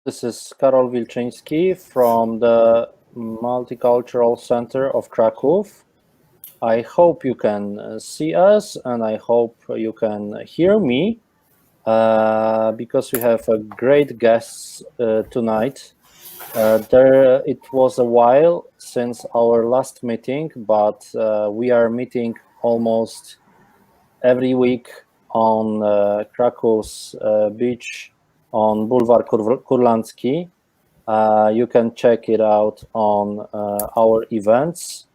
This is Karol Wilczyński from the Multicultural Center of Krakow. I hope you can see us and I hope you can hear me because we have a great guests tonight. It was a while since our last meeting, but we are meeting almost every week on Krakow's beach on Boulevard Kurlandzki. You can check it out on our events.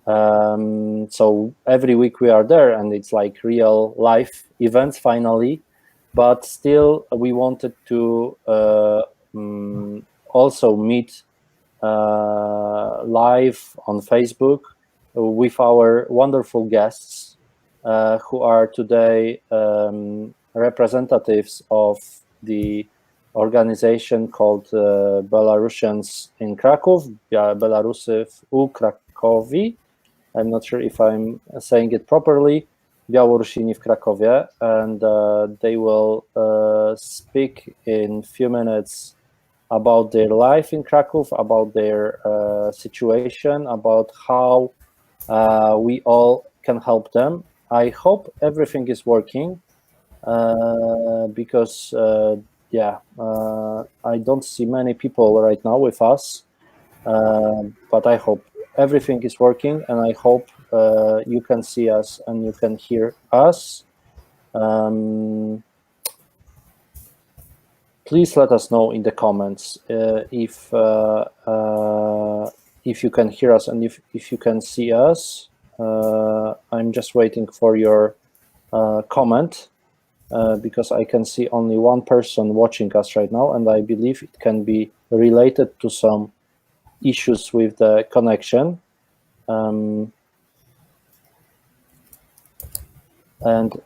So every week we are there and it's like real life events finally, but still we wanted to also meet live on Facebook with our wonderful guests who are today representatives of the organization called Belarusians in Krakow, Białorusów u Krakowie. I'm not sure if I'm saying it properly, Białorusini w Krakowie, and they will speak in few minutes about their life in Krakow, about their situation, about how we all can help them. I hope everything is working because I don't see many people right now with us, but I hope everything is working and I hope you can see us and you can hear us. Please let us know in the comments if you can hear us and if you can see us. I'm just waiting for your comment because I can see only one person watching us right now, and I believe it can be related to some issues with the connection. And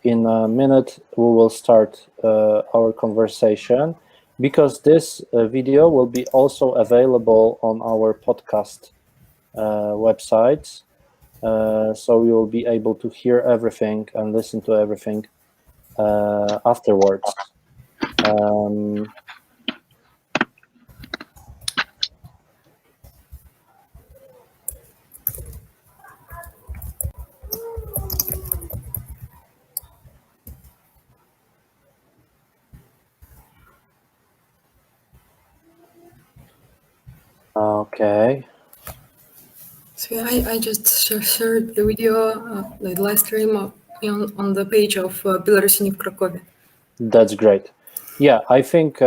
in a minute we will start our conversation, because this video will be also available on our podcast website, so you will be able to hear everything and listen to everything afterwards. Okay. So I just shared the video, the live stream on the page of Białorusinów w Krakowie. That's great. Yeah, I think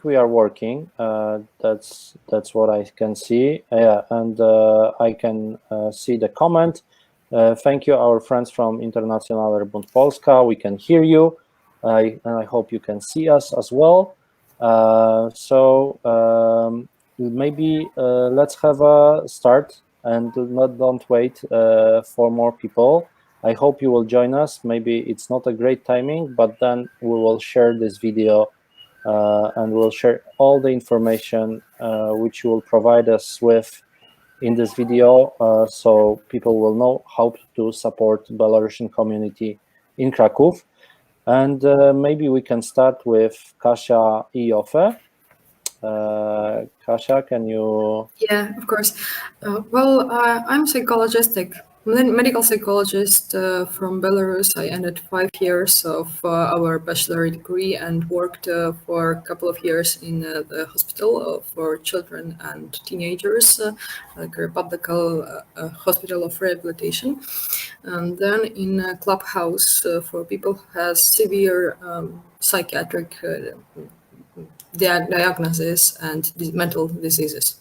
we are working. That's what I can see. Yeah, and I can see the comment. Thank you, our friends from Internationaler Bund Polska. We can hear you, and I hope you can see us as well. So maybe let's have a start and don't wait for more people. I hope you will join us. Maybe it's not a great timing, but then we will share this video and we'll share all the information which you will provide us with in this video, so people will know how to support Belarusian community in Krakow. And maybe we can start with Kasia Ioffe. Kasia, can you? Yeah, of course. Well, I'm medical psychologist from Belarus. I ended 5 years of our bachelor degree and worked for a couple of years in the hospital for children and teenagers, like a public hospital of rehabilitation. And then in a clubhouse for people who has severe psychiatric diagnosis and mental diseases.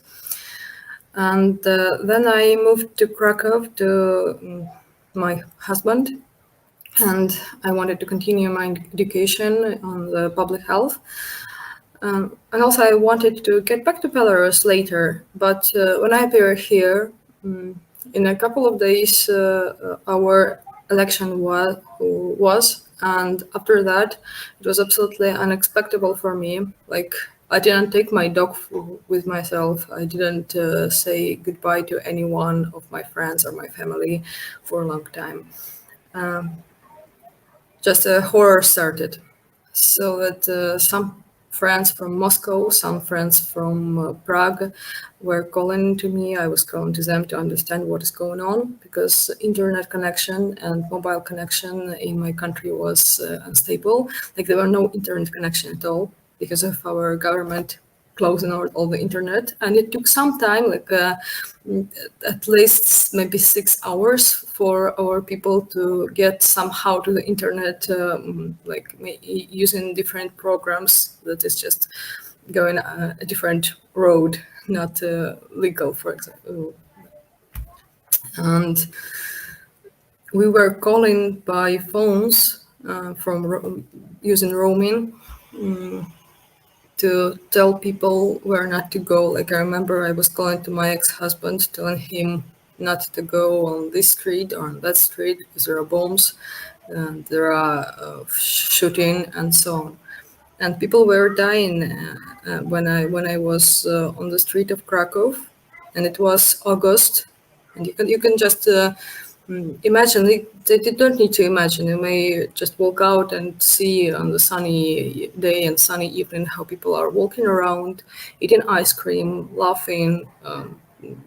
And then I moved to Krakow to my husband, and I wanted to continue my education on the public health. And also I wanted to get back to Belarus later, but when I appeared here, in a couple of days, our election was, and after that, it was absolutely unexpected for me. Like, I didn't take my dog with myself. I didn't say goodbye to any one of my friends or my family for a long time. Just a horror started. So that some friends from Moscow, some friends from Prague were calling to me. I was calling to them to understand what is going on, because internet connection and mobile connection in my country was unstable. Like there were no internet connection at all because of our government closing all the internet, and it took some time, like at least maybe 6 hours for our people to get somehow to the internet, like using different programs that is just going a different road, not legal, for example. And we were calling by phones from using roaming. To tell people where not to go. Like I remember I was calling to my ex-husband, telling him not to go on this street or on that street because there are bombs and there are shooting and so on. And people were dying when I was on the street of Krakow, and it was August, and you can just imagine. They don't need to imagine. You may just walk out and see on the sunny day and sunny evening how people are walking around, eating ice cream, laughing,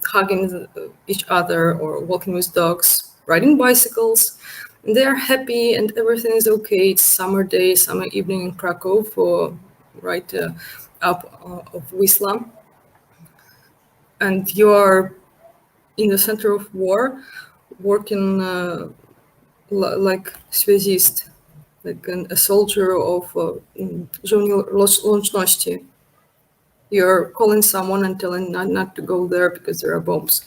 hugging each other, or walking with dogs, riding bicycles. And they are happy and everything is okay. It's summer day, summer evening in Krakow, right up of Wisla. And you are in the center of war, working like связист, like a soldier of żywo, wolności. You're calling someone and telling not to go there because there are bombs,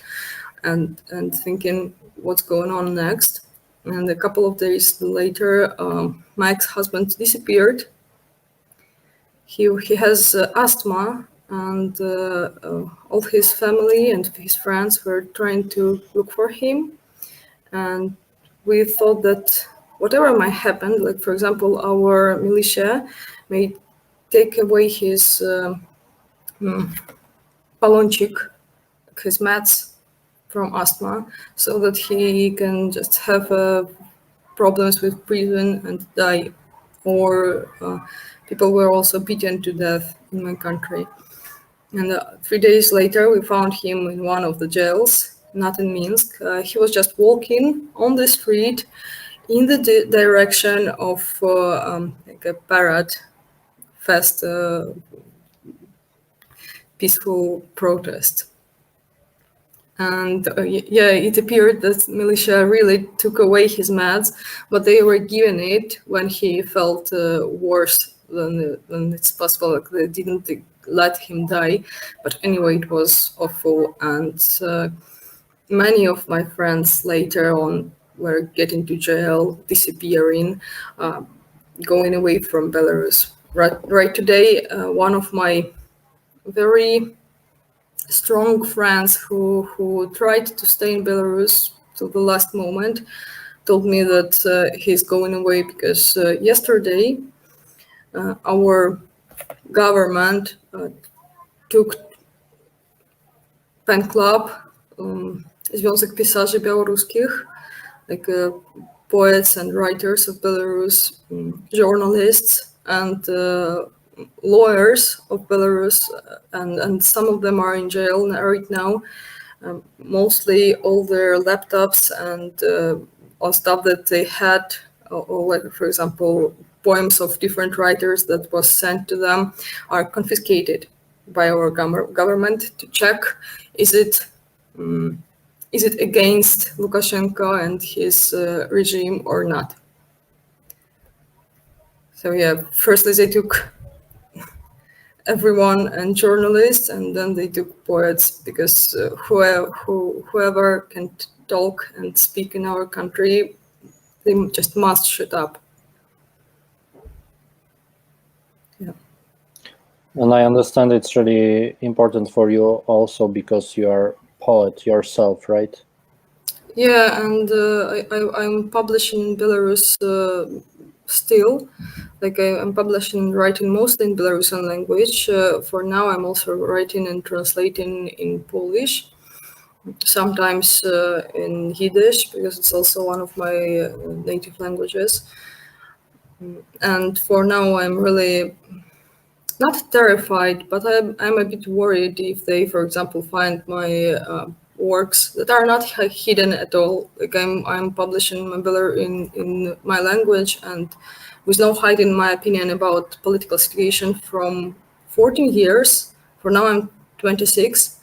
and thinking what's going on next. And a couple of days later, my ex-husband disappeared. He has asthma, and all his family and his friends were trying to look for him. And we thought that whatever might happen, like for example, our militia may take away his balonchik, his meds from asthma, so that he can just have problems with breathing and die. Or people were also beaten to death in my country. And 3 days later, we found him in one of the jails, not in Minsk. He was just walking on the street in the direction of like a parade, fast, peaceful protest. And it appeared that militia really took away his meds, but they were giving it when he felt worse than it's possible. Like they didn't let him die. But anyway, it was awful. And many of my friends later on were getting to jail, disappearing, going away from Belarus. Right today, one of my very strong friends who tried to stay in Belarus till the last moment told me that he's going away because yesterday our government took pen club, Związek Pisarzy Białoruskich, like poets and writers of Belarus, journalists and lawyers of Belarus, and some of them are in jail right now. Mostly all their laptops and all stuff that they had, or like for example, poems of different writers that was sent to them, are confiscated by our government to check is it against Lukashenko and his regime or not. So yeah, firstly they took everyone and journalists, and then they took poets, because whoever can talk and speak in our country, they just must shut up. Yeah. And I understand it's really important for you also because you are a poet yourself, right? Yeah, and I'm publishing in Belarus still. Like I'm publishing and writing mostly in Belarusian language. For now, I'm also writing and translating in Polish, sometimes in Yiddish, because it's also one of my native languages. And for now, I'm really not terrified, but I'm a bit worried if they, for example, find my works that are not hidden at all. Like I'm publishing my in my language and with no hiding my opinion about political situation from 14 years. For now, I'm 26.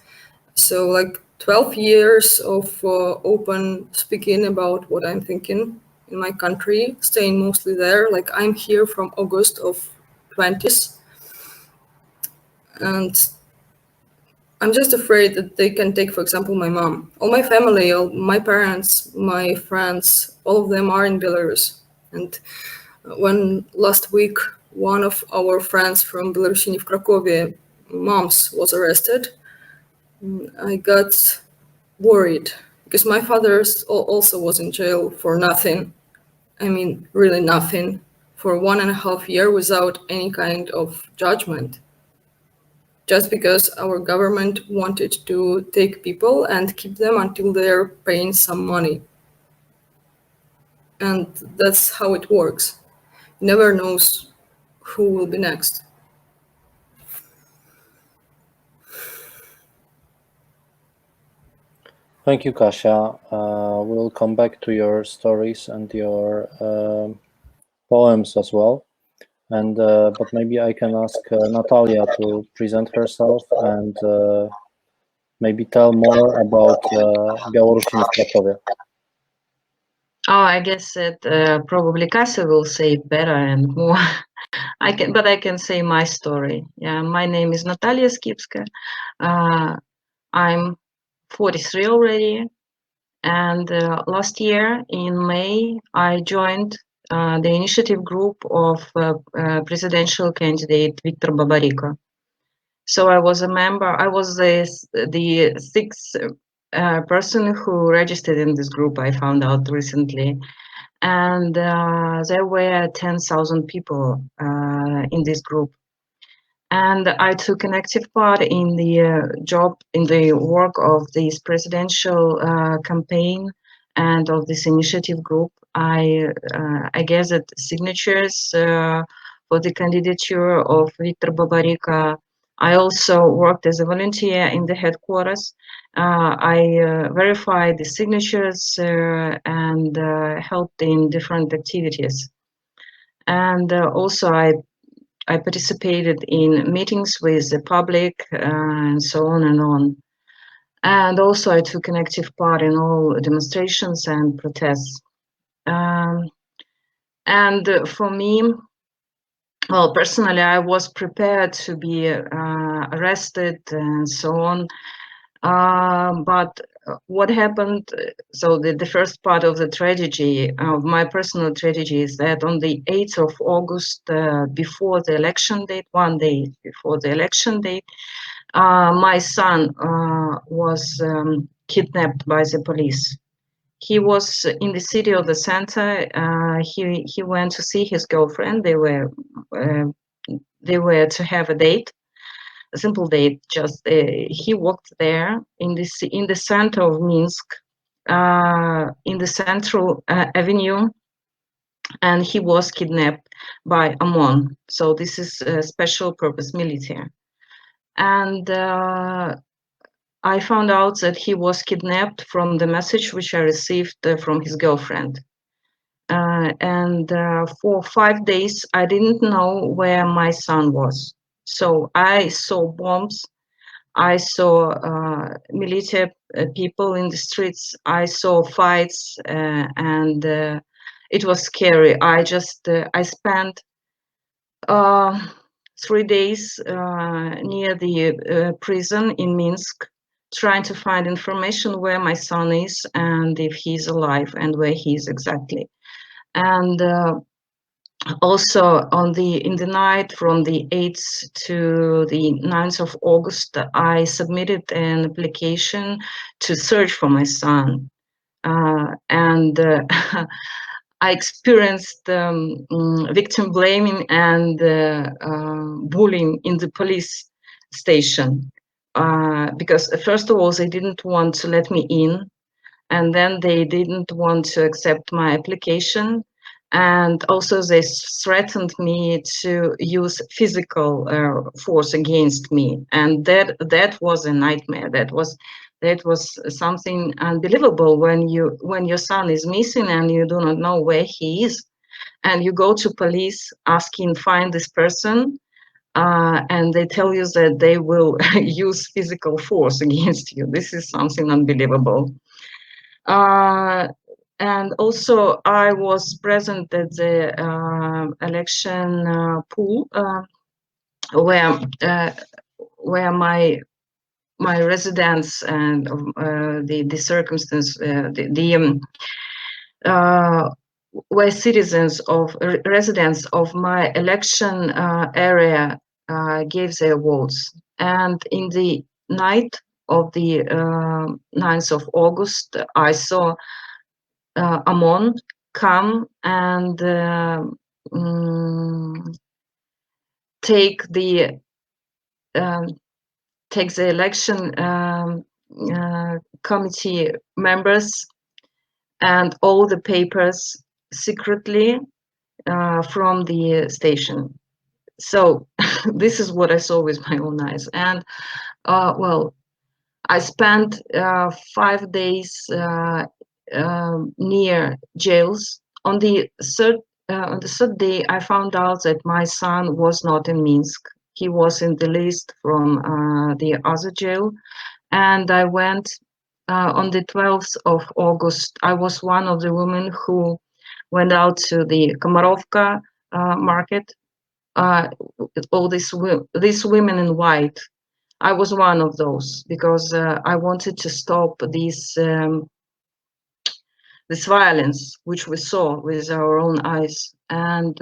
So like 12 years of open speaking about what I'm thinking in my country, staying mostly there. Like I'm here from August of 20s. And I'm just afraid that they can take, for example, my mom. All my family, all my parents, my friends, all of them are in Belarus. And when last week, one of our friends from Białorusinów Krakowie, moms, was arrested, I got worried because my father also was in jail for nothing. I mean, really nothing, for 1.5 years without any kind of judgment. Just because our government wanted to take people and keep them until they're paying some money. And that's how it works. Never knows who will be next. Thank you, Kasia. We'll come back to your stories and your poems as well. And but maybe I can ask Natalia to present herself and maybe tell more about Białorusinów w Krakowie. Oh, I guess that probably Kasia will say it better and more. But I can say my story. Yeah, my name is Natalia Skipska. I'm 43 already, and last year in May I joined the initiative group of presidential candidate Viktor Babariko. So I was a member. I was the sixth person who registered in this group. I found out recently, and there were 10,000 people in this group. And I took an active part in the work of this presidential campaign and of this initiative group. I gathered signatures for the candidature of Viktor Babariko. I also worked as a volunteer in the headquarters. I verified the signatures and helped in different activities. And also I participated in meetings with the public and so on and on. And also I took an active part in all demonstrations and protests. And for me, well, personally, I was prepared to be arrested and so on. But what happened, so the first part of the tragedy, of my personal tragedy, is that on the 8th of August, before the election date, one day before the election date, my son was kidnapped by the police. He was in the city of the center. He went to see his girlfriend. They were to have a date. A simple date. Just he walked there in the center of Minsk, in the central avenue, and he was kidnapped by OMON. So this is a special purpose military, and I found out that he was kidnapped from the message which I received from his girlfriend. And for 5 days, I didn't know where my son was. So I saw bombs, I saw military people in the streets, I saw fights, and it was scary. I spent 3 days near the prison in Minsk, trying to find information where my son is and if he's alive and where he is exactly. And also in the night from the 8th to the 9th of August, I submitted an application to search for my son. And I experienced victim blaming and bullying in the police station. Because first of all, they didn't want to let me in, and then they didn't want to accept my application, And also they threatened me to use physical force against me, and that was a nightmare. That was something unbelievable when your son is missing and you do not know where he is, and you go to police asking find this person, and they tell you that they will use physical force against you. This is something unbelievable. And also, I was present at the election pool, where my residence and the circumstance, where citizens of residents of my election area gave their votes. And in the night of the 9th of August, I saw OMON come and take the election committee members and all the papers secretly from the station. So this is what I saw with my own eyes. And well, I spent 5 days near jails. On the third day, I found out that my son was not in Minsk. He was in the list from the other jail. And I went on the 12th of August. I was one of the women who went out to the Komarovka market. All these women in white. I was one of those because I wanted to stop this violence which we saw with our own eyes. And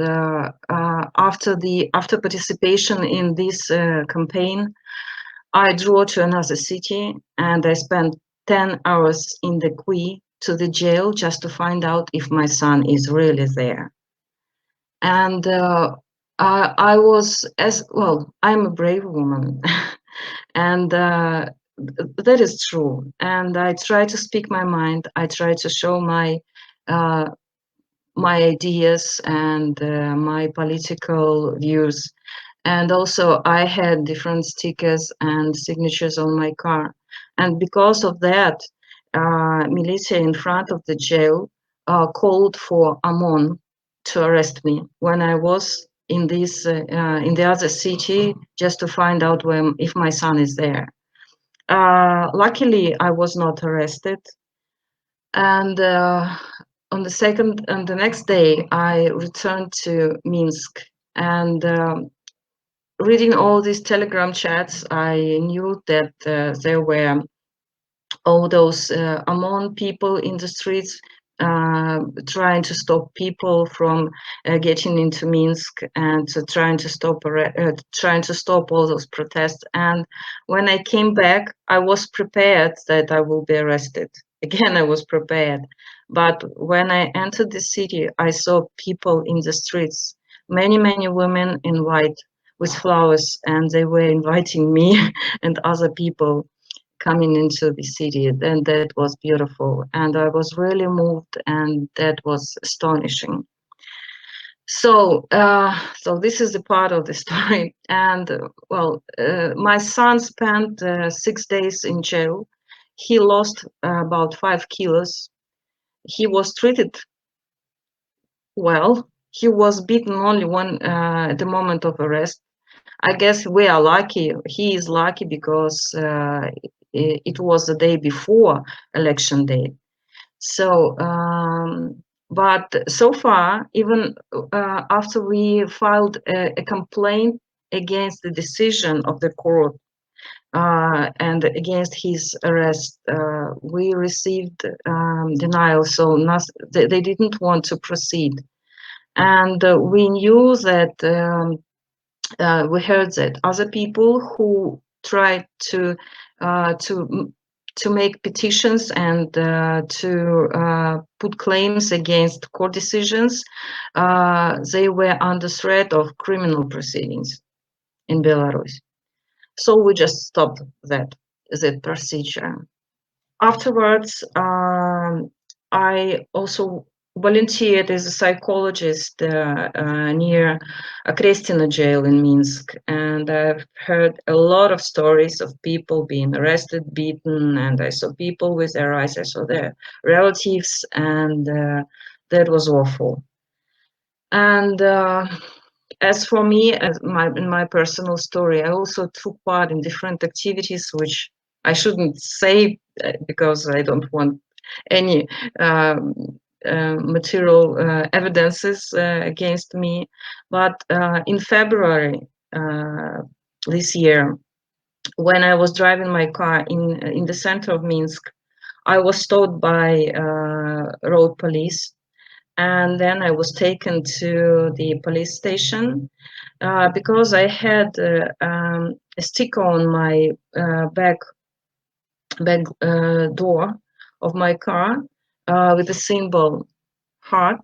after participation in this campaign, I drove to another city and I spent 10 hours in the queue to the jail just to find out if my son is really there. And I was, I'm a brave woman. And that is true. And I try to speak my mind. I try to show my ideas and my political views. And also I had different stickers and signatures on my car. And because of that, militia in front of the jail called for OMON to arrest me when I was in this in the other city, just to find out if my son is there. Luckily, I was not arrested, and on the next day, I returned to Minsk. And reading all these Telegram chats, I knew that there were all those OMON people in the streets trying to stop people from getting into Minsk and trying to stop all those protests. And when I came back, I was prepared that I will be arrested. Again, I was prepared. But when I entered the city, I saw people in the streets, many women in white with flowers, and they were inviting me and other people coming into the city. And that was beautiful, and I was really moved, and that was astonishing. So this is the part of the story. And my son spent 6 days in jail. He lost about 5 kilos. He was treated well. He was beaten only at the moment of arrest. I guess we are lucky. He is lucky because it was the day before election day. So, but so far, even after we filed a complaint against the decision of the court and against his arrest, we received denial. So they didn't want to proceed. And we knew that we heard that other people who tried to make petitions and to put claims against court decisions, they were under threat of criminal proceedings in Belarus. So we just stopped that procedure. Afterwards, I also volunteered as a psychologist near Krestina jail in Minsk, and I've heard a lot of stories of people being arrested, beaten, and I saw people with their eyes, I saw their relatives, and that was awful. And as for me, in my personal story, I also took part in different activities, which I shouldn't say because I don't want any material evidences against me. But in February this year, when I was driving my car in the center of Minsk, I was stopped by road police. And then I was taken to the police station because I had a sticker on my back door of my car with the symbol heart,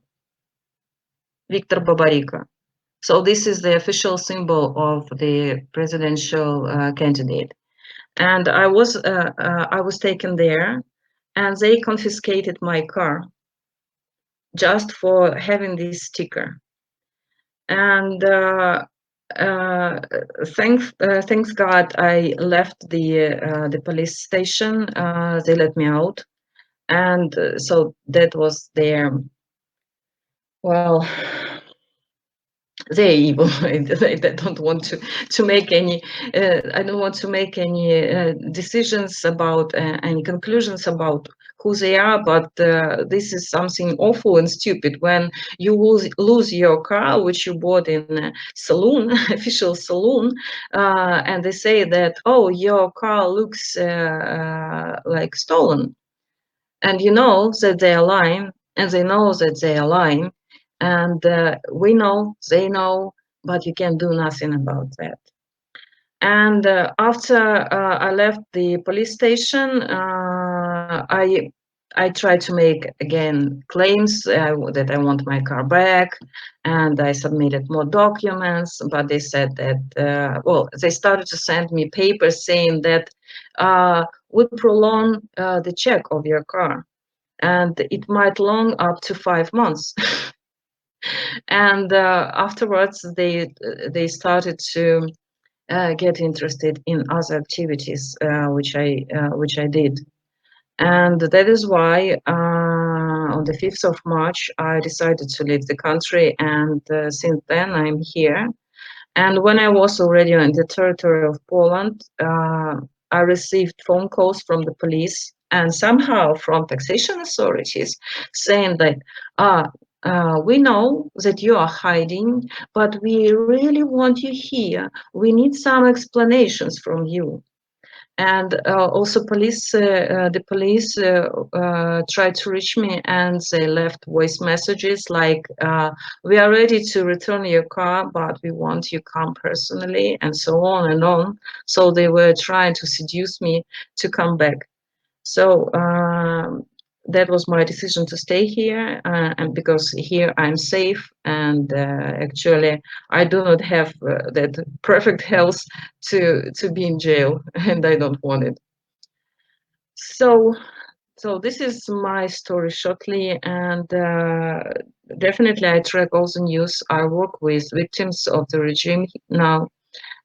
Viktor Babarika. So this is the official symbol of the presidential candidate. And I was taken there, and they confiscated my car just for having this sticker. And thanks God, I left the police station. They let me out, and so that was their, well, they're evil. I don't want to make any. I don't want to make any decisions about any conclusions about who they are. But this is something awful and stupid when you lose your car, which you bought in a saloon, official saloon, and they say that, oh, your car looks like stolen, and you know that they are lying, and they know that they are lying. And we know, they know, but you can do nothing about that. And after I left the police station, I tried to make again claims that I want my car back, and I submitted more documents. But they said that well, they started to send me papers saying that we prolong the check of your car, and it might long up to 5 months. And afterwards, they started to get interested in other activities, which I did, and that is why on the 5th of March I decided to leave the country, and since then I'm here. And when I was already on the territory of Poland, I received phone calls from the police and somehow from taxation authorities saying that we know that you are hiding, but we really want you here. We need some explanations from you. And also the police tried to reach me, and they left voice messages like, we are ready to return your car, but we want you come personally, and so on and on. So they were trying to seduce me to come back. So that was my decision to stay here, and because here I'm safe, and actually I do not have that perfect health to be in jail, and I don't want it. So this is my story shortly, and definitely I track all the news. I work with victims of the regime now.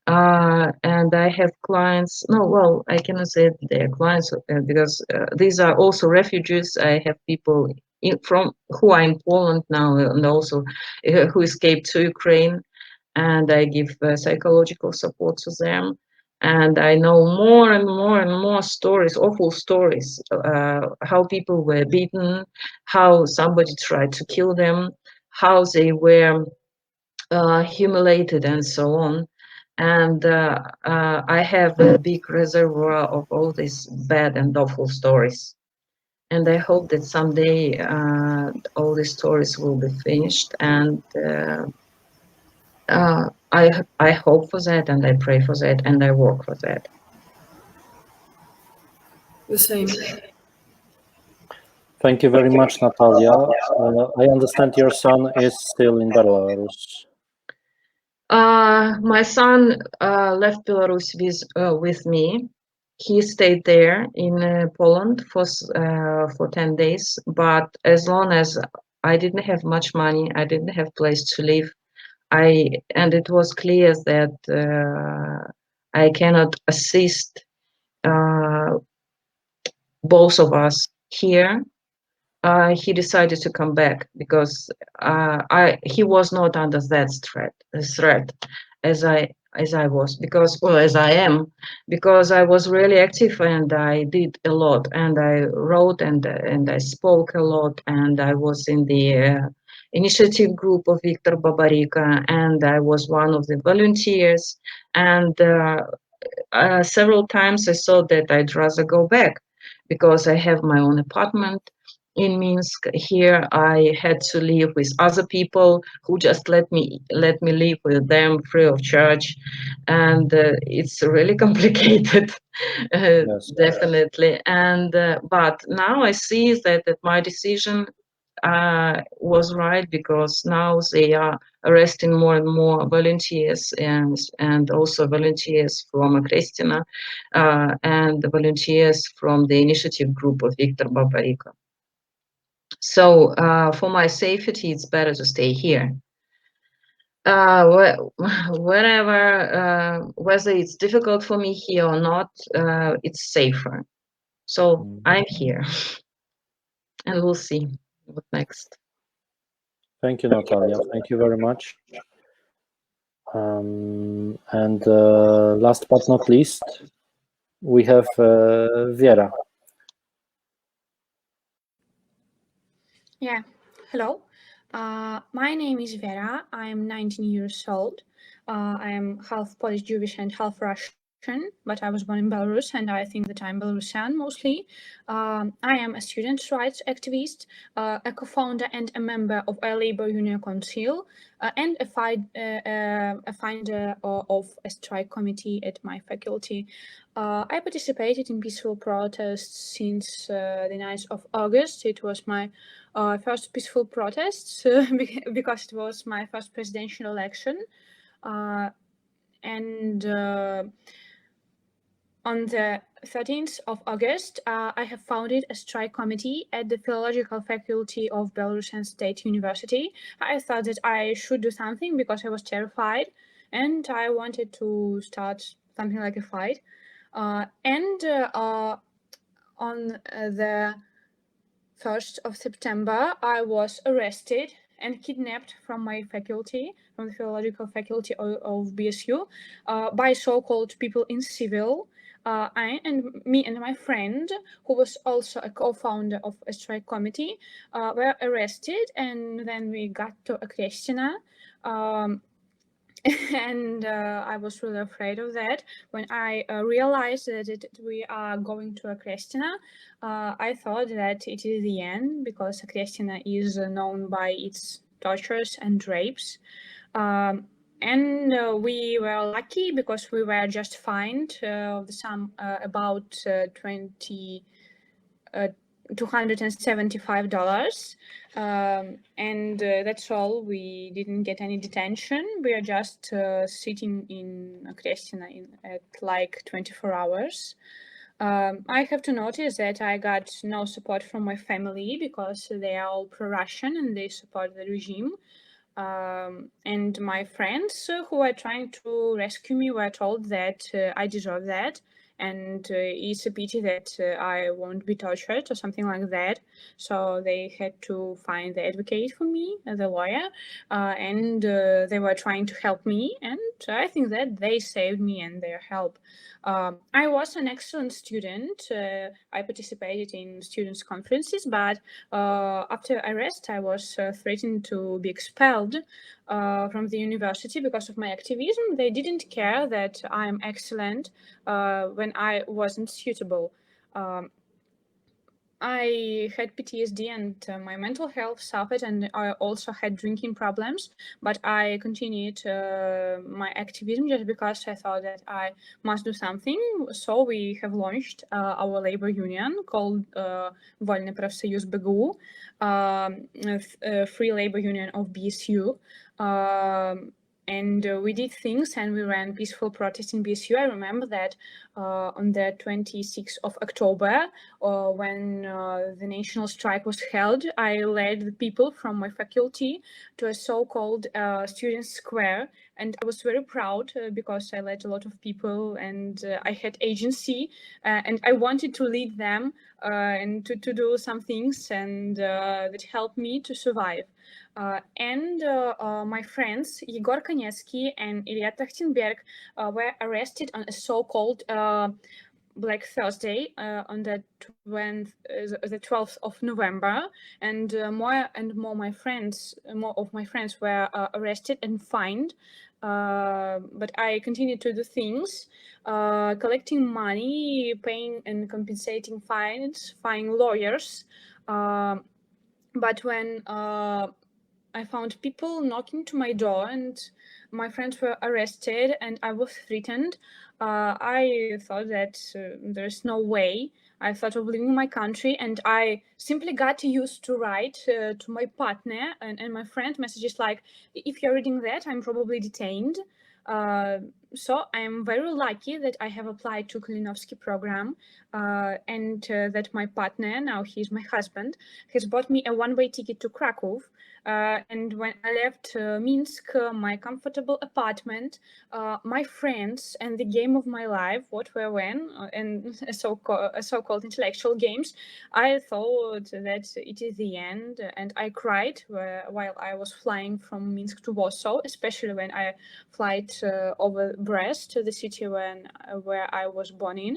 And I have clients. No, well, I cannot say they're clients because these are also refugees. I have people from who are in Poland now, and also who escaped to Ukraine, and I give psychological support to them. And I know more and more and more stories, awful stories, how people were beaten, how somebody tried to kill them, how they were humiliated, and so on. And I have a big reservoir of all these bad and awful stories. And I hope that someday all these stories will be finished. And I hope for that, and I pray for that, and I work for that. The same. Thank you very much, Natalia. I understand your son is still in Belarus. My son left Belarus with me. He stayed there in Poland for 10 days. But as long as I didn't have much money. I didn't have place to live. And it was clear that I cannot assist both of us here. He decided to come back because he was not under that threat as I was, because, well, as I am, because I was really active and I did a lot, and I wrote and I spoke a lot, and I was in the initiative group of Viktor Babarika, and I was one of the volunteers, and several times I thought that I'd rather go back because I have my own apartment in Minsk. Here I had to live with other people who just let me live with them free of charge, and it's really complicated. Yes. Definitely. And but now I see that my decision was right, because now they are arresting more and more volunteers, and also volunteers from Kristina, and volunteers from the initiative group of Viktor Babarika. So for my safety, it's better to stay here. Whenever, whether it's difficult for me here or not, it's safer. So I'm here, and we'll see what next. Thank you, Natalia. Thank you very much. And last but not least, we have Vera. Yeah, hello. My name is Vera. I am 19 years old. I am half Polish Jewish and half Russian, but I was born in Belarus, and I think that I'm Belarusian mostly. I am a student rights activist, a co-founder and a member of a labor union council, and a finder of a strike committee at my faculty. I participated in peaceful protests since the 9th of August. It was my first peaceful protests because it was my first presidential election. And on the 13th of August, I have founded a strike committee at the philological faculty of Belarusian State University. I thought that I should do something because I was terrified, and I wanted to start something like a fight. On the 1st of September, I was arrested and kidnapped from my faculty, from the philological faculty of BSU, by so-called people in civil. Me and my friend, who was also a co-founder of a strike committee, were arrested, and then we got to Kristina. And I was really afraid of that. When I realized that we are going to Kristina, I thought that it is the end, because Kristina is known by its tortures and rapes. And we were lucky because we were just fined some about $275. And that's all. We didn't get any detention. We are just sitting in Kristina at like 24 hours. I have to notice that I got no support from my family because they are all pro-Russian and they support the regime. And my friends who are trying to rescue me were told that I deserve that, and it's a pity that I won't be tortured or something like that. So they had to find the advocate for me, the lawyer, and they were trying to help me, and I think that they saved me and their help. I was an excellent student. I participated in students' conferences, but after arrest, I was threatened to be expelled from the university because of my activism. They didn't care that I'm excellent when I wasn't suitable. I had PTSD and my mental health suffered, and I also had drinking problems, but I continued my activism just because I thought that I must do something. So we have launched our labor union called Wolny Profsоюз BGU, Free Labor Union of BSU. And we did things, and we ran peaceful protests in BSU. I remember that on the 26th of October, when the national strike was held, I led the people from my faculty to a so-called student square. And I was very proud because I led a lot of people, and I had agency, and I wanted to lead them and to do some things, and that helped me to survive. And my friends Igor Konecki and Ilya Trachtenberg were arrested on a so-called Black Thursday on the 12th of November, and more of my friends were arrested and fined. But I continued to do things, collecting money, paying and compensating fines, fining lawyers. But when I found people knocking to my door and my friends were arrested and I was threatened, I thought that there's no way. I thought of leaving my country, and I simply got used to write to my partner and my friend messages like, if you're reading that, I'm probably detained. So I'm very lucky that I have applied to Kalinovsky program and that my partner, now he's my husband, has bought me a one-way ticket to Krakow. And when I left Minsk, my comfortable apartment, my friends, and the game of my life, what were when, and so-called intellectual games, I thought that it is the end, and I cried while I was flying from Minsk to Warsaw, especially when I flight over Brest, the city where I was born in.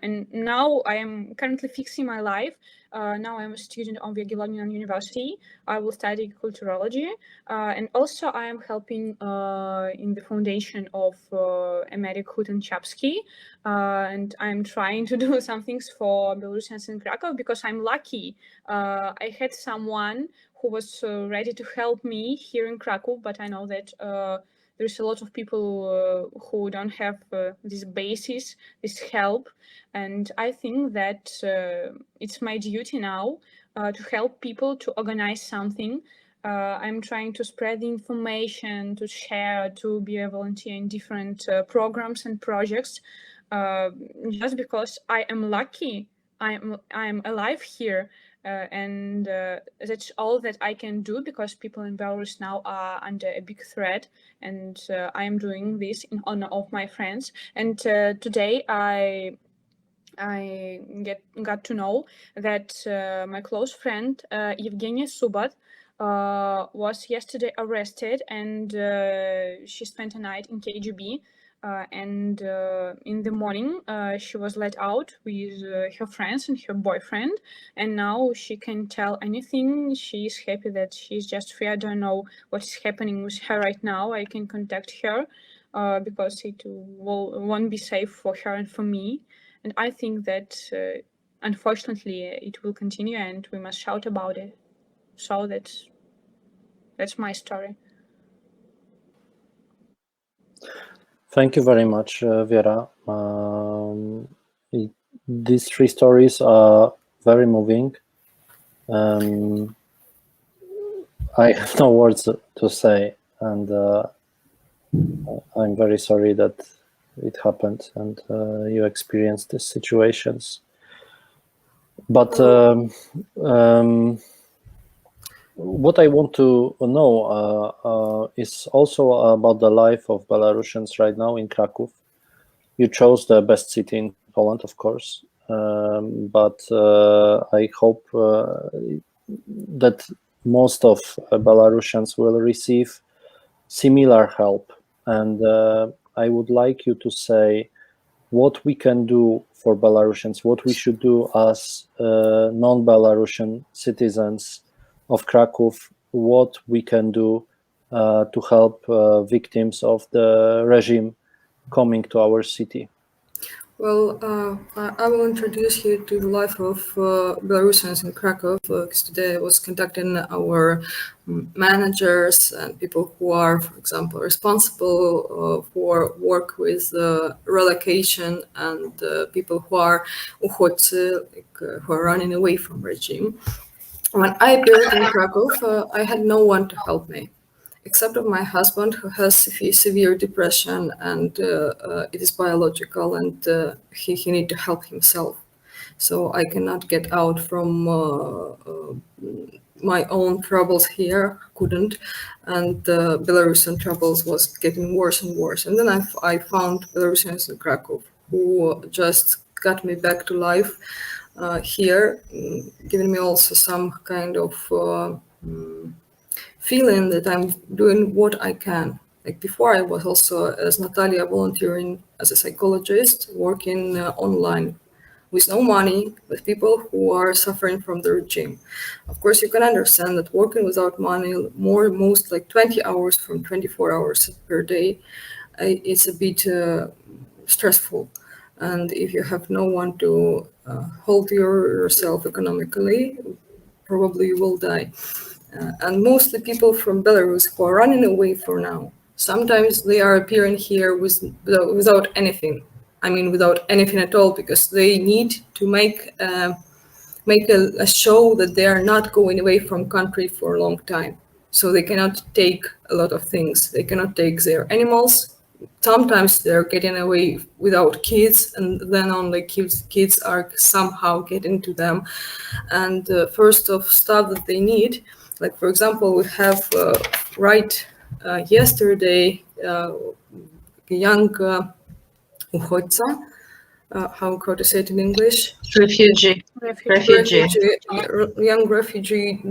And now I am currently fixing my life. Now I'm a student of Jagiellonian University. I will study culturology. And also I am helping in the foundation of Emeryk Hutenchapsky. And I'm trying to do some things for Belarusians in Krakow because I'm lucky. I had someone who was ready to help me here in Krakow, but I know that there's a lot of people who don't have this basis, this help. And I think that it's my duty now to help people to organize something. I'm trying to spread the information, to share, to be a volunteer in different programs and projects. Just because I am lucky, I'm alive here. And that's all that I can do because people in Belarus now are under a big threat, and I am doing this in honor of my friends. And today I got to know that my close friend Evgenia Subat was yesterday arrested, and she spent a night in KGB. And in the morning, she was let out with her friends and her boyfriend, and now she can tell anything. She is happy that she's just free. I don't know what's happening with her right now. I can contact her because it won't be safe for her and for me. And I think that unfortunately it will continue, and we must shout about it. So that's my story. Thank you very much, Vera. These three stories are very moving. I have no words to say, and I'm very sorry that it happened and you experienced these situations. But what I want to know is also about the life of Belarusians right now in Krakow. You chose the best city in Poland, of course, but I hope that most of Belarusians will receive similar help. And I would like you to say what we can do for Belarusians, what we should do as non-Belarusian citizens of Krakow, what we can do to help victims of the regime coming to our city. Well, I will introduce you to the life of Belarusians in Krakow, because today I was conducting our managers and people who are, for example, responsible for work with relocation, and people who are uchodźcy, who are running away from regime. When I appeared in Krakow, I had no one to help me. except of my husband, who has severe depression, and it is biological, and he need to help himself. So I cannot get out from my own troubles here, couldn't, and Belarusian troubles was getting worse and worse. And then I found Belarusians in Krakow, who just got me back to life here, giving me also some kind of feeling that I'm doing what I can. Like before, I was also, as Natalia, volunteering as a psychologist, working online with no money, with people who are suffering from the regime. Of course, you can understand that working without money, most like 20 hours from 24 hours per day, it's a bit stressful. And if you have no one to hold yourself economically, probably you will die. And mostly people from Belarus who are running away for now. Sometimes they are appearing here without anything. I mean, without anything at all, because they need to make a show that they are not going away from country for a long time. So they cannot take a lot of things. They cannot take their animals. Sometimes they're getting away without kids, and then only kids are somehow getting to them. And first of stuff that they need, like for example, we have yesterday a young uchodźca, how to say it in English? Refugee. Young refugee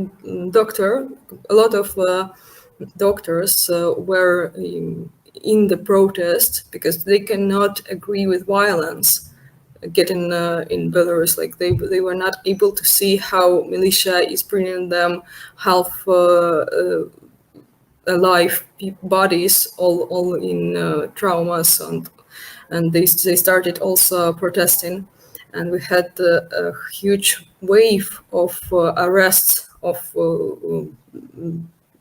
doctor. A lot of doctors were in the protest because they cannot agree with violence getting in Belarus. Like they were not able to see how militia is bringing them half alive bodies all in traumas, and they started also protesting, and we had a huge wave of arrests of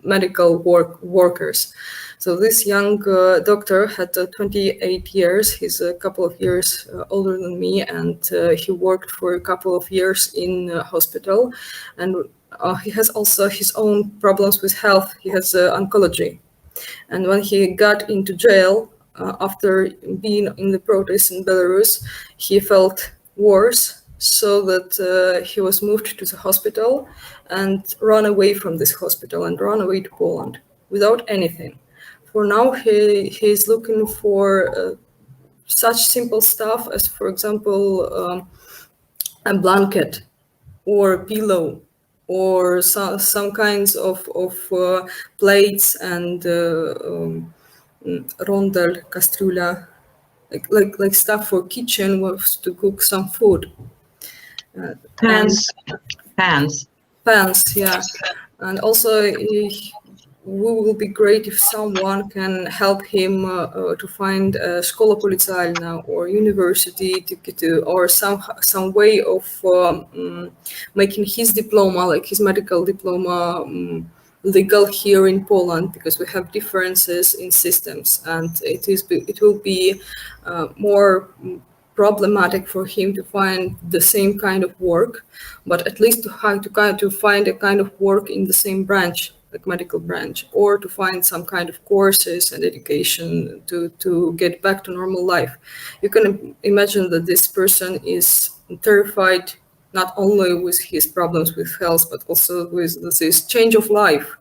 medical workers. So this young doctor had 28 years. He's a couple of years older than me, and he worked for a couple of years in a hospital, and he has also his own problems with health. He has oncology, and when he got into jail after being in the protests in Belarus, he felt worse, so that he was moved to the hospital and run away from this hospital and run away to Poland without anything. For now, he's looking for such simple stuff as, for example, a blanket or a pillow, or some kinds of plates and rondel, castrula, like stuff for kitchen to cook some food. Pans, yeah. And also, it will be great if someone can help him to find a szkoła policyjna or university or some way of making his diploma, like his medical diploma, legal here in Poland, because we have differences in systems, and it will be more problematic for him to find the same kind of work, but at least to find a kind of work in the same branch, like medical branch, or to find some kind of courses and education to get back to normal life. You can imagine that this person is terrified not only with his problems with health, but also with this change of life,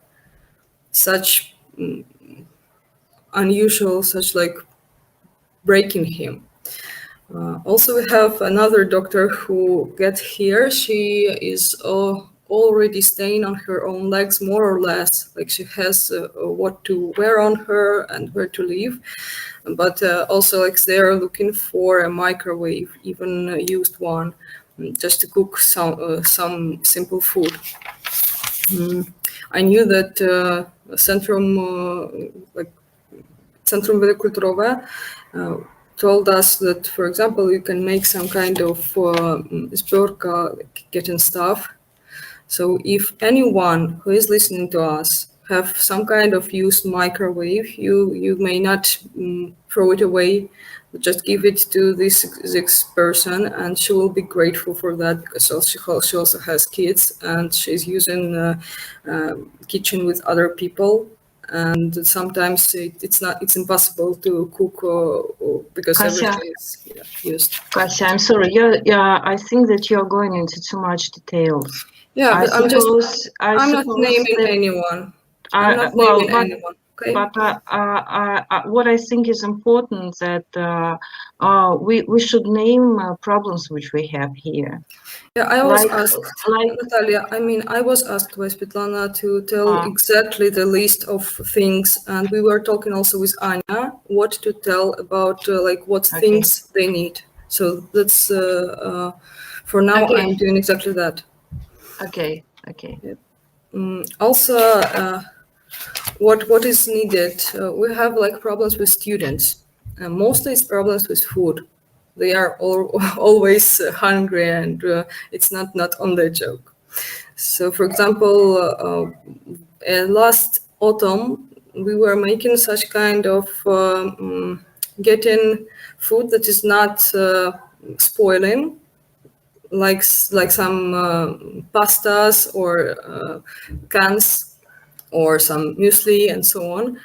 such unusual, such like breaking him. Also, we have another doctor who gets here. She is already staying on her own legs, more or less. Like she has what to wear on her and where to live. But also, like they are looking for a microwave, even a used one, just to cook some simple food. I knew that Centrum, Centrum Wielokulturowe, told us that, for example, you can make some kind of zbiorka, like getting stuff. So if anyone who is listening to us have some kind of used microwave, you may not throw it away, but just give it to this person, and she will be grateful for that, because she also has kids, and she's using kitchen with other people. and sometimes it's impossible to cook because Kasia. everything is used. Kasia, I'm sorry. I think that you're going into too much details. Yeah, but I'm not naming that, anyone. I'm not naming anyone. Okay. But what I think is important that we should name problems which we have here. Yeah, I was asked, Natalia, I was asked by Svetlana to tell exactly the list of things, and we were talking also with Anya what to tell about what things they need. So that's for now. Okay. I'm doing exactly that. Okay. Yep. Also, what is needed? We have problems with students. Mostly it's problems with food. They are always hungry, and it's not only a joke. So, for example, last autumn we were making such kind of getting food that is not spoiling, like some pastas or cans or some muesli and so on,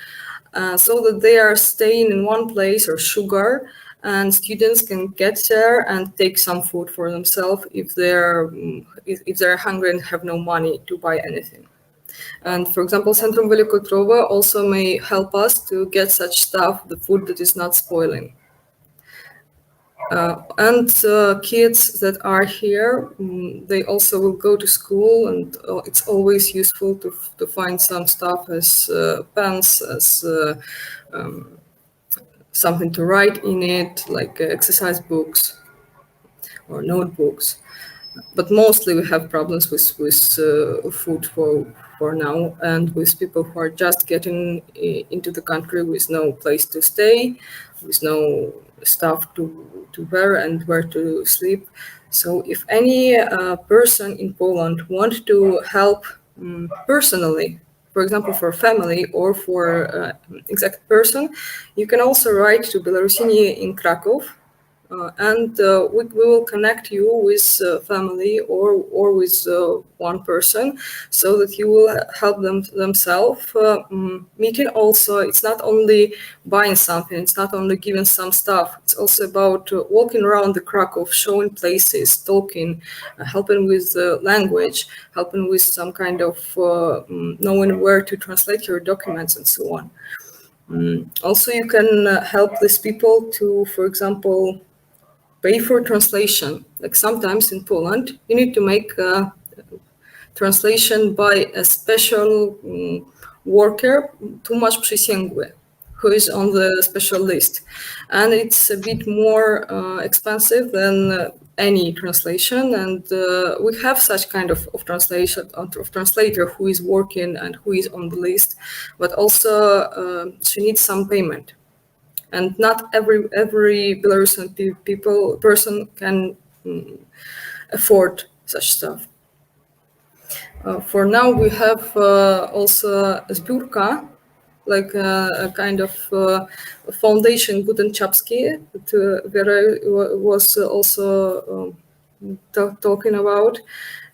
so that they are staying in one place, or sugar, and students can get there and take some food for themselves if they're hungry and have no money to buy anything. And for example, Centrum Wielokulturowe also may help us to get such stuff, the food that is not spoiling. And kids that are here, they also will go to school, and it's always useful to find some stuff as pens, as something to write in it, like exercise books or notebooks. But mostly we have problems with food for now, and with people who are just getting into the country with no place to stay, with no stuff to wear and where to sleep. So if any person in Poland wants to help personally, for example, for family or for exact person, you can also write to Białorusini in Krakow, and we will connect you with family or with one person, so that you will help themselves. Meeting also, it's not only buying something, it's not only giving some stuff, it's also about walking around the Krakow, showing places, talking, helping with language, helping with some kind of knowing where to translate your documents and so on. Also, you can help these people to, for example, pay for translation. Like sometimes in Poland, you need to make a translation by a special worker, tłumacz przysięgły, who is on the special list. And it's a bit more expensive than any translation. And we have such kind of translator who is working and who is on the list, but also she needs some payment. And not every Belarusian person can afford such stuff. For now, we have also a zbiórka, like a kind of foundation Gutenchapski that Vera was also talking about.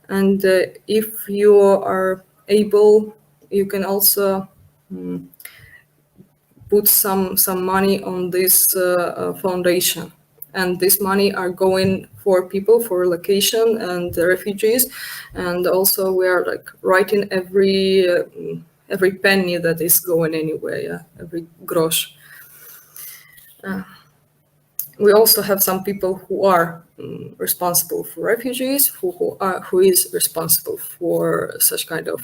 And if you are able, you can also put some money on this foundation, and this money are going for people, for relocation and refugees, and also we are writing every penny that is going anywhere, every grosz. We also have some people who are responsible for refugees, who is responsible for such kind of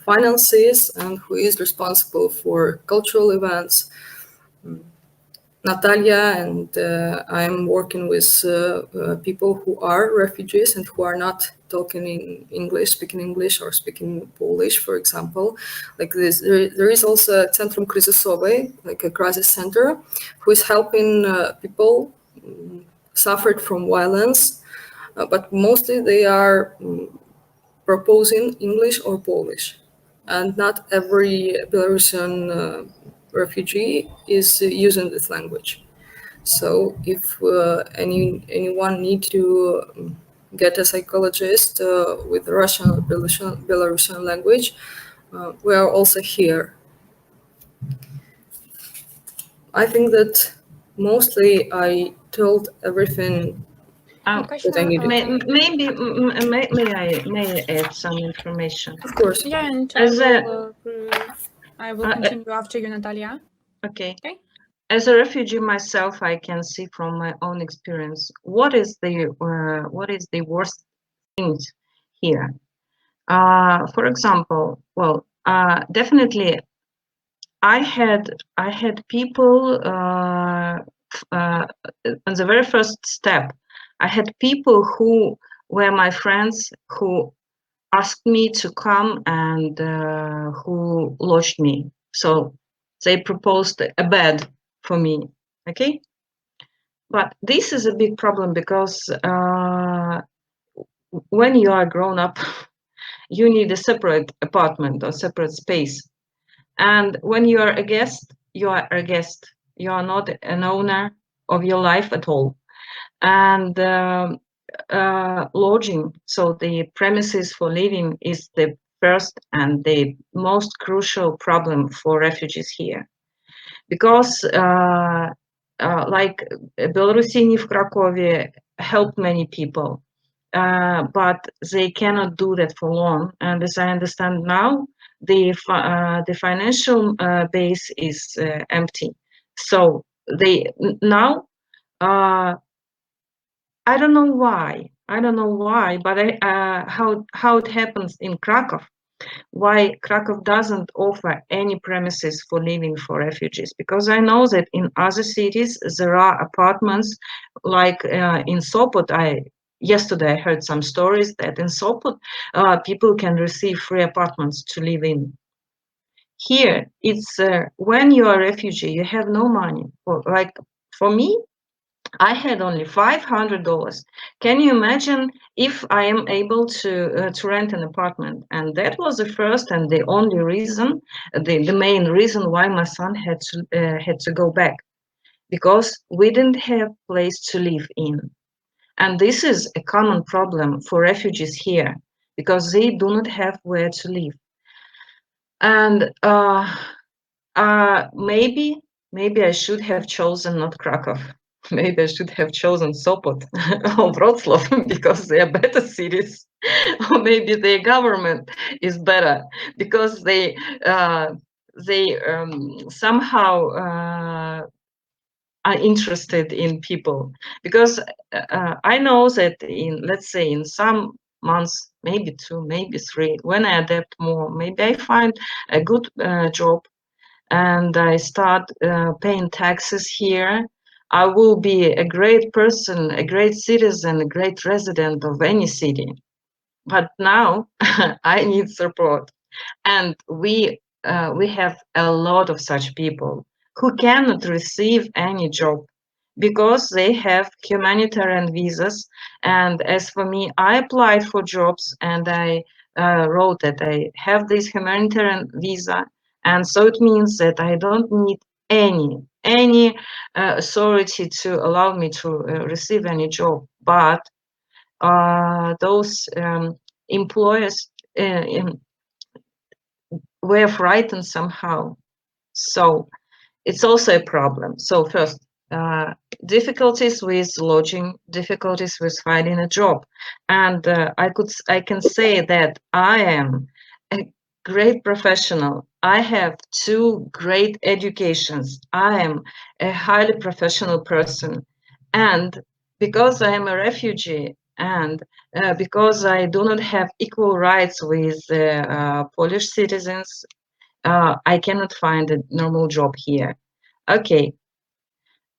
finances, and who is responsible for cultural events. Natalia and I'm working with people who are refugees and who are not talking in English, speaking English or speaking Polish, for example. Like this, there is also a Centrum kryzysowe, like a crisis center, who is helping people suffered from violence, but mostly they are proposing English or Polish, and not every Belarusian refugee is using this language. So if anyone need to get a psychologist with Russian or Belarusian language, we are also here. I think that mostly I told everything that I needed. May I add some information? Of course. Yeah, and I will continue after you, Natalia. Okay. Okay. As a refugee myself, I can see from my own experience what is the worst things here. For example, well, definitely, I had people on the very first step. I had people who were my friends who asked me to come and who lodged me. So they proposed a bed for me. Okay, but this is a big problem because when you are grown up, you need a separate apartment or separate space. And when you are a guest, you are a guest. You are not an owner of your life at all. And lodging, so the premises for living, is the first and the most crucial problem for refugees here. Because like Białorusinów в Krakowie help many people, but they cannot do that for long. And as I understand now, the financial base is empty. So they now, I don't know why, but how it happens in Krakow, why Krakow doesn't offer any premises for living for refugees, because I know that in other cities there are apartments, like in Sopot. Yesterday I heard some stories that in Sopot people can receive free apartments to live in. Here it's when you are a refugee, you have no money. For me, I had only $500. Can you imagine if I am able to rent an apartment? And that was the first and the only reason, the main reason why my son had to go back, because we didn't have place to live in. And this is a common problem for refugees here, because they do not have where to live. And maybe I should have chosen not Krakow. Maybe I should have chosen Sopot or Wrocław, because they are better cities. Or maybe their government is better, because they somehow are interested in people. Because I know that let's say in some months, maybe 2, maybe 3, when I adapt more, maybe I find a good job and I start paying taxes here, I will be a great person, a great citizen, a great resident of any city. But now I need support, and we have a lot of such people who cannot receive any job because they have humanitarian visas. And as for me, I applied for jobs and I wrote that I have this humanitarian visa, and so it means that I don't need any authority to allow me to receive any job. But those employers were frightened somehow. So it's also a problem. So first, difficulties with lodging, difficulties with finding a job. And I can say that I am a great professional. I have 2 great educations. I am a highly professional person. And because I am a refugee, and because I do not have equal rights with Polish citizens, I cannot find a normal job here. Okay,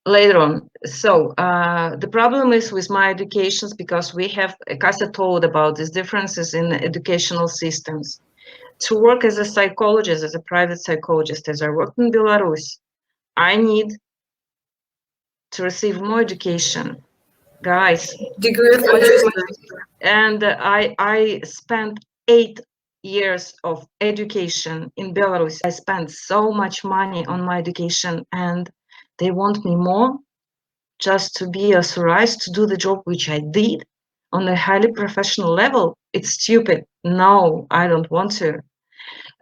later on. So the problem is with my educations, because we have, Kasa told about these differences in educational systems. To work as a psychologist, as a private psychologist, as I worked in Belarus, I need to receive more education. Guys, Degree of Manchester. and I spent 8 years of education in Belarus. I spent so much money on my education, and they want me more just to be authorized to do the job which I did on a highly professional level. It's stupid. No, I don't want to.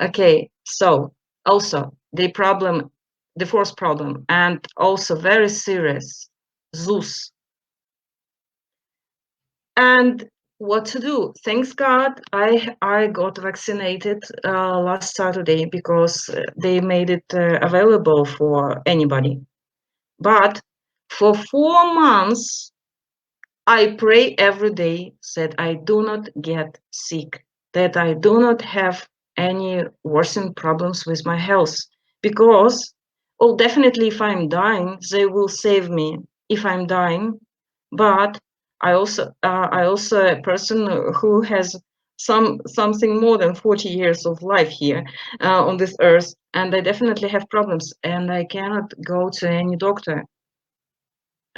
Okay, so also the problem the fourth problem, and also very serious, ZUS. And what to do? Thanks God, I got vaccinated last Saturday because they made it available for anybody. But for 4 months, I pray every day that I do not get sick, that I do not have any worsening problems with my health. Because, well, definitely if I'm dying, they will save me if I'm dying. But I also a person who has something more than 40 years of life here on this earth, and I definitely have problems, and I cannot go to any doctor.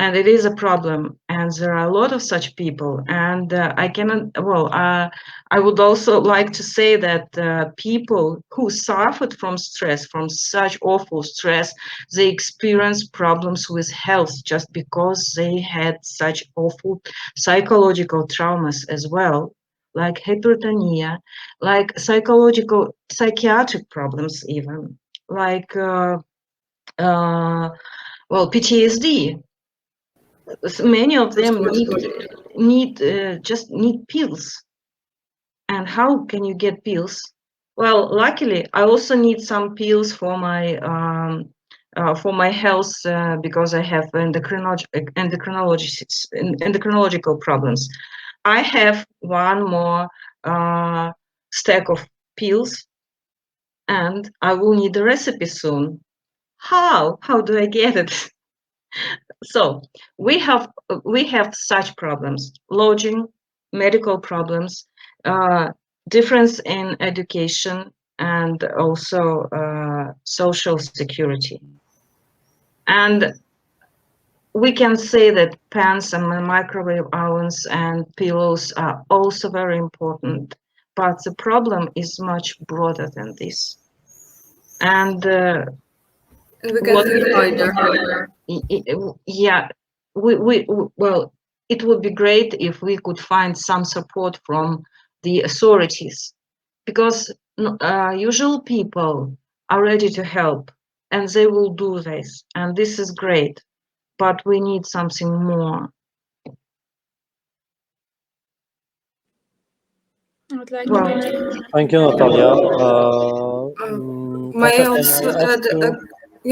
And it is a problem, and there are a lot of such people. And I cannot. Well, I would also like to say that people who suffered from stress, from such awful stress, they experience problems with health just because they had such awful psychological traumas as well, like hypertonia, like psychiatric problems, even like PTSD. Many of them just need pills. And how can you get pills? Well, luckily, I also need some pills for my health because I have endocrinological problems. I have one more stack of pills, and I will need a recipe soon. How do I get it? So we have such problems: lodging, medical problems, difference in education, and also social security. And we can say that pans and microwave ovens and pillows are also very important, but the problem is much broader than this. And we can think wider. Yeah, well, it would be great if we could find some support from the authorities, because usual people are ready to help, and they will do this, and this is great, but we need something more. I would like to Thank you, Natalia. May I Kasia, also can I add? ask you-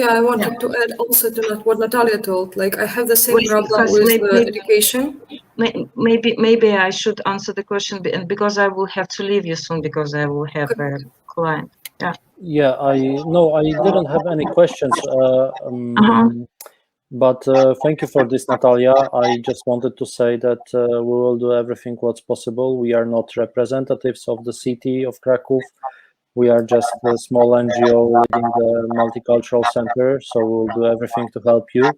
I wanted to add also to what Natalia told. Like, I have the same Wait, problem first, with maybe- education. Maybe I should answer the question, because I will have to leave you soon because I will have a client. Yeah, I didn't have any questions. But thank you for this, Natalia. I just wanted to say that we will do everything what's possible. We are not representatives of the city of Krakow. We are just a small NGO leading the multicultural center, so we'll do everything to help you.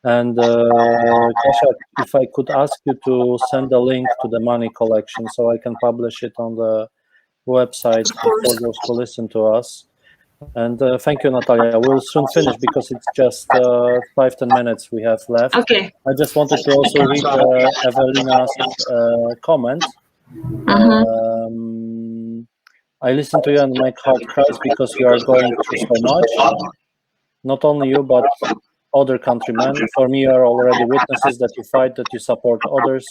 And Kasia, if I could ask you to send a link to the money collection so I can publish it on the website for those who listen to us. And thank you, Natalia. We'll soon finish because it's just 5-10 minutes we have left. Okay. I just wanted to also read Evelina's comment. I listen to you and my heart cries because you are going through so much. Not only you, but other countrymen. For me, you are already witnesses that you fight, that you support others.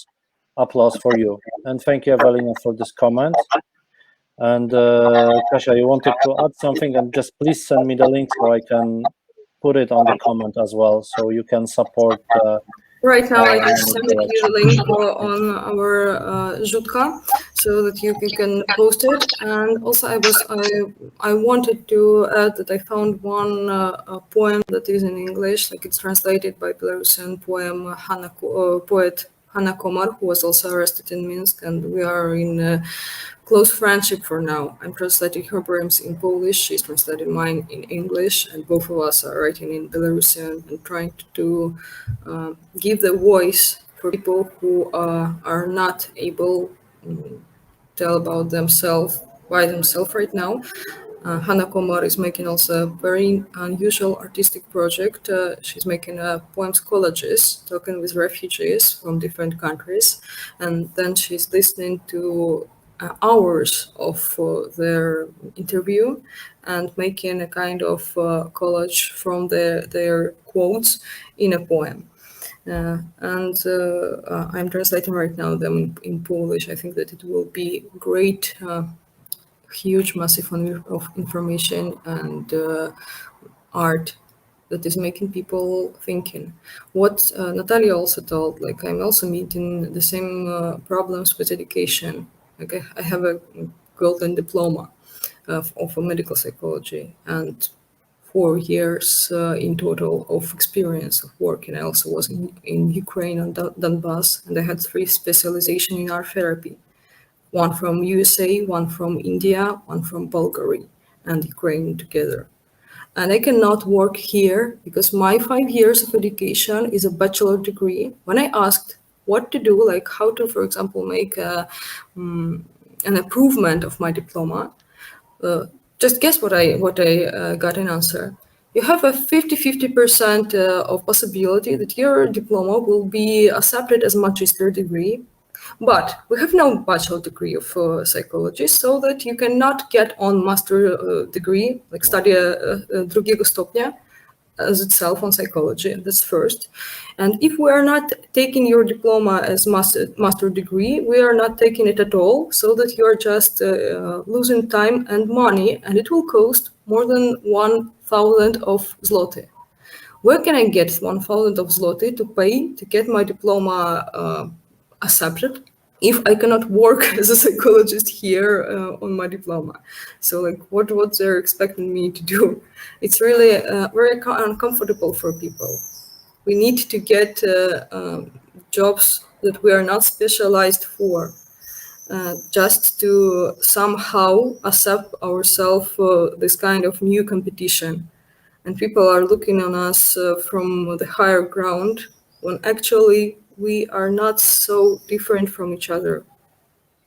Applause for you. And thank you, Evelina, for this comment. And Kasia, you wanted to add something, and just please send me the link so I can put it on the comment as well, so you can support. Right now, I just sent you the link on our Zhutka, so that you can post it. And also, I wanted to add that I found one poem that is in English, like it's translated by Belarusian poet Hanna Komar, who was also arrested in Minsk, and we are in close friendship for now. I'm translating her poems in Polish, she's translating mine in English, and both of us are writing in Belarusian and trying to give the voice for people who are not able to tell about themselves by themselves right now. Hanna Komar is making also a very unusual artistic project. She's making poems collages, talking with refugees from different countries, and then she's listening to hours of their interview, and making a kind of collage from their quotes in a poem. And I'm translating right now them in Polish. I think that it will be great, huge, massive of information and art that is making people thinking. What Natalia also told, like I'm also meeting the same problems with education. Like I have a golden diploma of medical psychology and 4 years in total of experience of work. And I also was in Ukraine and Donbass, and I had 3 specializations in art therapy. One from USA, one from India, one from Bulgaria and Ukraine together. And I cannot work here because my 5 years of education is a bachelor degree. When I asked what to do, like how to, for example, make an improvement of my diploma, just guess what I got an answer. You have a 50-50% of possibility that your diploma will be accepted as magister degree, but we have no bachelor degree of psychology, so that you cannot get on master degree, like study drugiego stopnia as itself on psychology. That's first. And if we are not taking your diploma as master degree, we are not taking it at all, so that you are just losing time and money, and it will cost more than 1,000 of zloty. Where can I get 1,000 of zloty to pay to get my diploma accepted if I cannot work as a psychologist here on my diploma? So like what they're expecting me to do? It's really very uncomfortable for people. We need to get jobs that we are not specialized for, just to somehow accept ourselves this kind of new competition. And people are looking on us from the higher ground, when actually we are not so different from each other.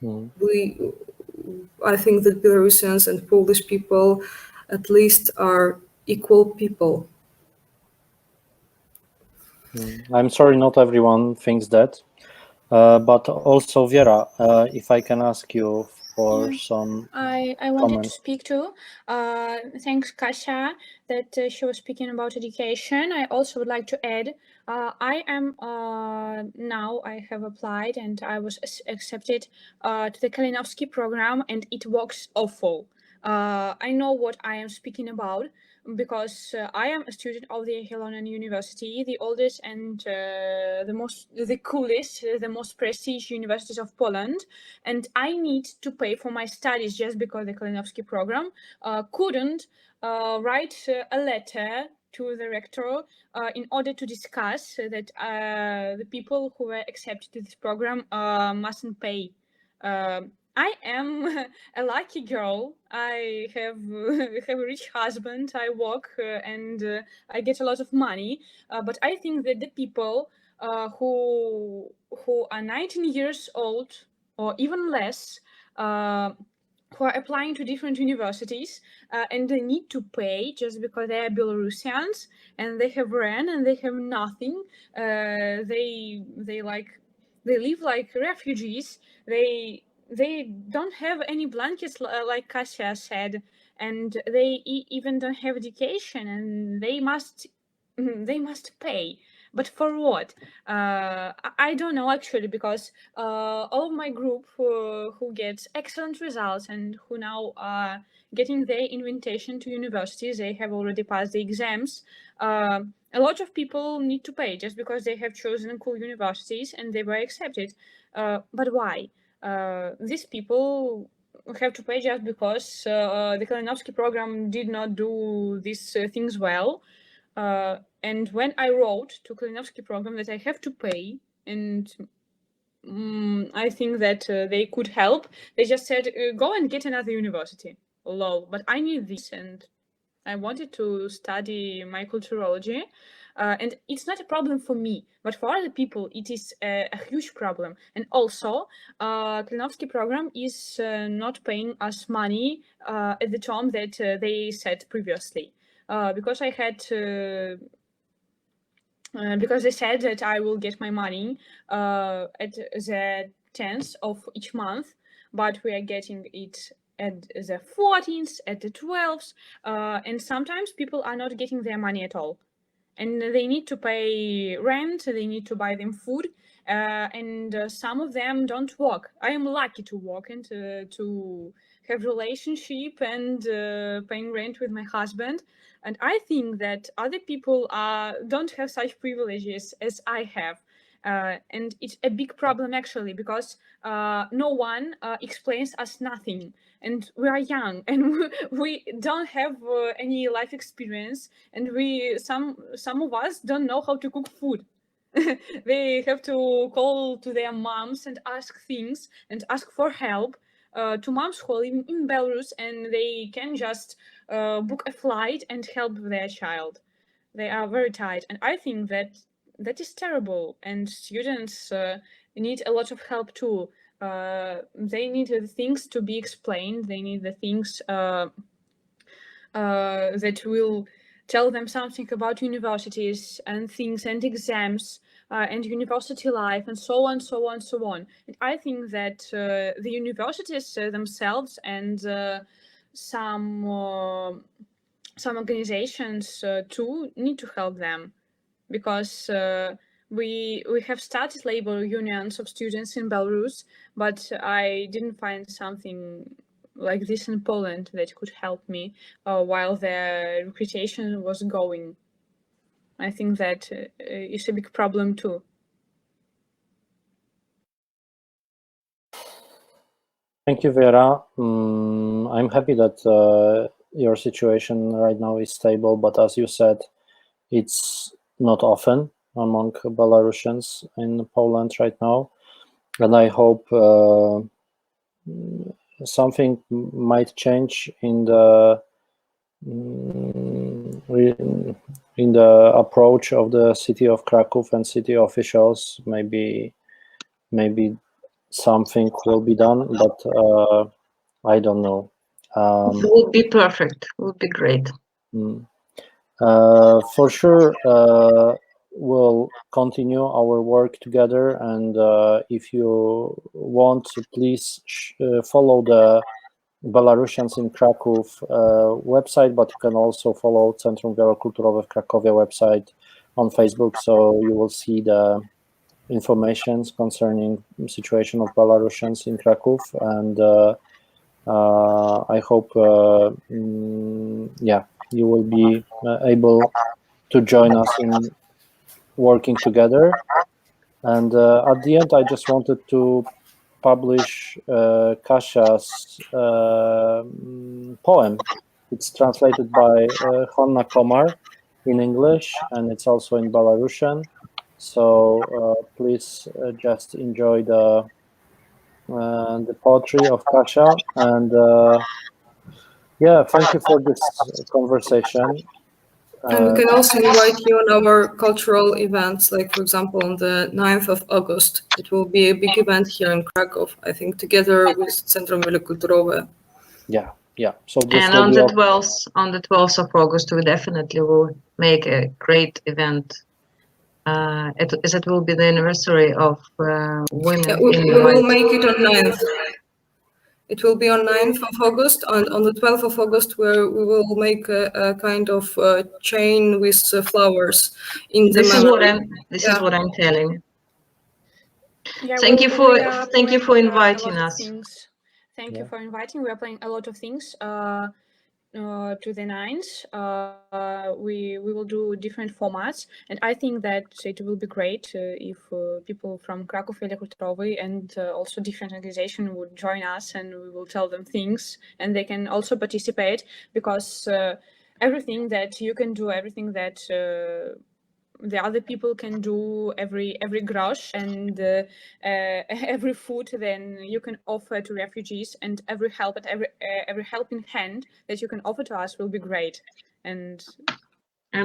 I think that Belarusians and Polish people at least are equal people. I'm sorry, not everyone thinks that. But also, Vera, if I can ask you for some I wanted comments. to speak too. Thanks, Kasia, that she was speaking about education. I also would like to add, I am now I have applied and I was accepted to the Kalinowski program, and it works awful. I know what I am speaking about because I am a student of the Jagiellonian University, the oldest and the coolest, the most prestigious universities of Poland, and I need to pay for my studies just because the Kalinowski program couldn't write a letter to the rector in order to discuss that the people who were accepted to this program mustn't pay. I am a lucky girl. I have a rich husband. I work and I get a lot of money. But I think that the people who are 19 years old or even less, who are applying to different universities and they need to pay just because they are Belarusians and they have rent and they have nothing. They live like refugees. They don't have any blankets, like Kasia said, and they even don't have education, and they must pay. But for what? I don't know actually, because all of my group who gets excellent results and who now are getting their invitation to universities, they have already passed the exams. A lot of people need to pay just because they have chosen cool universities and they were accepted. But why? These people have to pay just because the Kalinowski program did not do these things well. And when I wrote to Kalinowski program that I have to pay, and I think that they could help, they just said, go and get another university. Lol, but I need this, and I wanted to study my culturology. And it's not a problem for me, but for other people, it is a huge problem. And also, Kalinowski program is not paying us money at the term that they said previously. Because I had because they said that I will get my money at the 10th of each month, but we are getting it at the 14th, at the 12th, and sometimes people are not getting their money at all. And they need to pay rent, they need to buy them food, and some of them don't work. I am lucky to work and to have relationship and paying rent with my husband. And I think that other people don't have such privileges as I have. And it's a big problem actually, because no one explains us nothing. And we are young and we don't have any life experience, and some of us don't know how to cook food. They have to call to their moms and ask things and ask for help to moms who are living in Belarus, and they can just book a flight and help their child. They are very tight, and I think that is terrible, and students need a lot of help too. They need the things to be explained. They need the things that will tell them something about universities and things and exams and university life and so on, so on, so on. And I think that the universities themselves and some organizations too need to help them, because we have started labor unions of students in Belarus, but I didn't find something like this in Poland that could help me while the recruitation was going. I think that is a big problem too. Thank you, Vera. I'm happy that your situation right now is stable, but as you said, it's not often among Belarusians in Poland right now. And I hope something might change in the approach of the city of Krakow and city officials. Maybe something will be done, but I don't know. It would be perfect. It would be great. For sure, we'll continue our work together, and if you want to, please follow the Belarusians in Krakow website, but you can also follow Centrum Wielokulturowe w Krakowie website on Facebook, so you will see the information concerning the situation of Belarusians in Krakow, and I hope you will be able to join us in working together. And at the end, I just wanted to publish Kasia's poem. It's translated by Honna Komar in English, and it's also in Belarusian. So please just enjoy the poetry of Kasia, and thank you for this conversation. And we can also invite you on our cultural events, like for example on the 9th of August. It will be a big event here in Krakow, I think, together with Centrum Wielokulturowe. Yeah. So and on the 12th of August, we definitely will make a great event. It will be the anniversary of women. We will make it on 9th. It will be on 9th of August, and on the 12th of August, where we will make a kind of chain with flowers in the. This is what I'm telling. Yeah, thank you for inviting us. Thank you for inviting. We are playing a lot of things. To the 9th, we will do different formats, and I think that it will be great if people from Krakow, Wielokulturowe, and also different organizations would join us, and we will tell them things, and they can also participate, because everything that you can do, everything that the other people can do, every grosh and every food then you can offer to refugees, and every help at every helping hand that you can offer to us will be great. And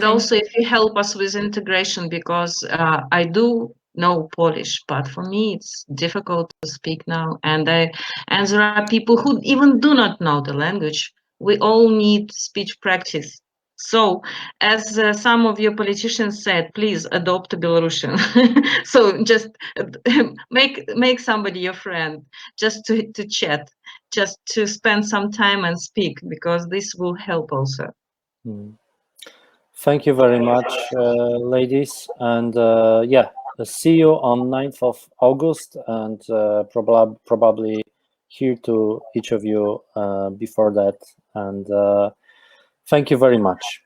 also if you help us with integration, because I do know Polish, but for me it's difficult to speak now, and there are people who even do not know the language. We all need speech practice. So, as some of your politicians said, please adopt a Belarusian. So just make somebody your friend, just to chat, just to spend some time and speak, because this will help also. Thank you very much, ladies, and yeah, see you on 9th of August, and probably here to each of you before that, and thank you very much.